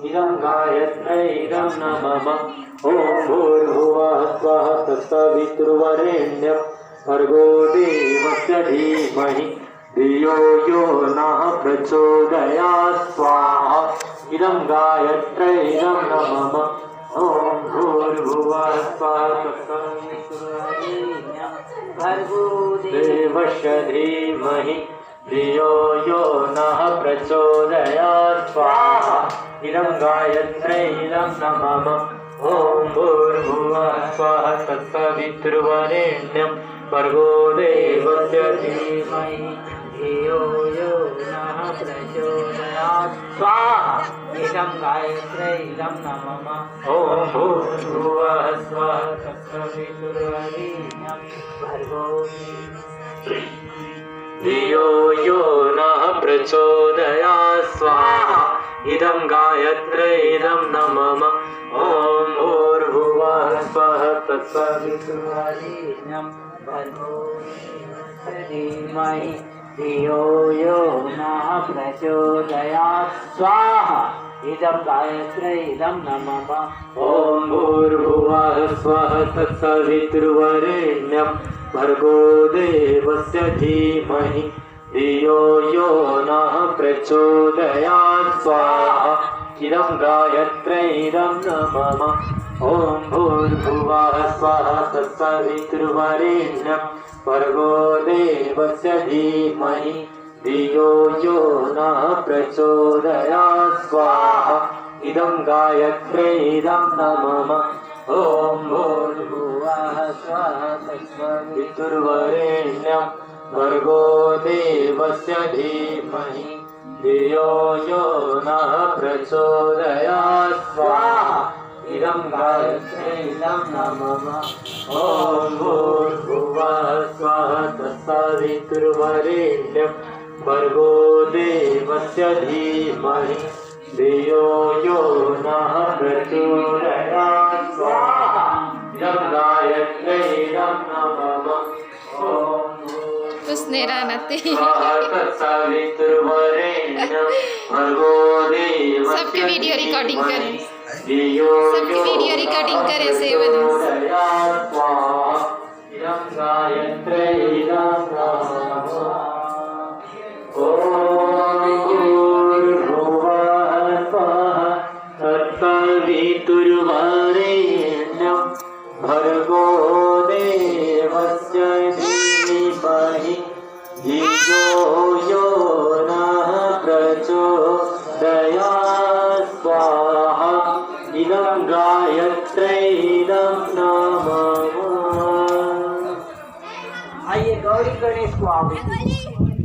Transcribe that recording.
इदं गायत्र्यै इदं नमः ॐ भूर्भुवः स्वः तत्सवितुर्वरेण्यं भर्गो देवस्य धीमहि धियो यो नः प्रचोदयात् स्वाहा इदं गायत्र्यै इदं नमः ॐ भूर्भुवः स्वः तत्सवितुर्वरेण्यं भर्गो देवस्य धीमहि धियो यो नः प्रचोदयात् स्वाहा इदं गायत्र्यै इदं नमः ॐ भूर्भुवः स्वः तत्सवितुर्वरेण्यं भर्गो देवस्य धीमहि धियो यो नः प्रचोदयात् स्वाहा इदं गायत्र्यै इदं नमः ॐ भूर्भुवः स्वः तत्सवितुर्वरेण्यं भर्गो धियो यो नः प्रचोदयात् स्वाहा इदं गायत्र्यै इदं नमः ॐ भूर्भुवः स्वः तत्सवितुर्वरेण्यं भर्गो देवस्य धीमहि धियो यो नः प्रचोदयात् स्वाहा इदं गायत्र्यै इदं नमः ॐ भूर्भुवः स्वः तत्सवितुर्वरेण्यं भर्गो देवस्य धीमहि धियो यो नः प्रचोदयात् स्वाहा इदं गायत्र्यै इदं नमः ॐ भूर्भुवः स्वः तत्सवितुर्वरेण्यं भर्गो देवस्य धीमहि धियो यो नः प्रचोदयात् स्वाहा इदं गायत्र्यै इदं नमः ॐ भूर्भुवः स्वः तत्सवितुर्वरेण्यं भर्गो देवस्य धीमहि धियो यो नः प्रचोदयात् स्वाहा इदं गायत्र्यै इदं नमः ॐ भूर्भुवः स्वः तत्सवितुर्वरेण्यं भर्गो देवस्य धीमहि धियो यो नः प्रचोदयात् स्वाहा इदं गायत्र्यै इदं नमः उसने रहते सबकी वीडियो रिकॉर्डिंग करें सबकी वीडियो रिकॉर्डिंग करें सेव तत्सवितुर्वरेण्यं भर्गो देवस्य धीमहि धियो यो नः प्रचोदयात् स्वाहा इदं गायत्र्यै इदं नमः। आइए गौरी गणेश को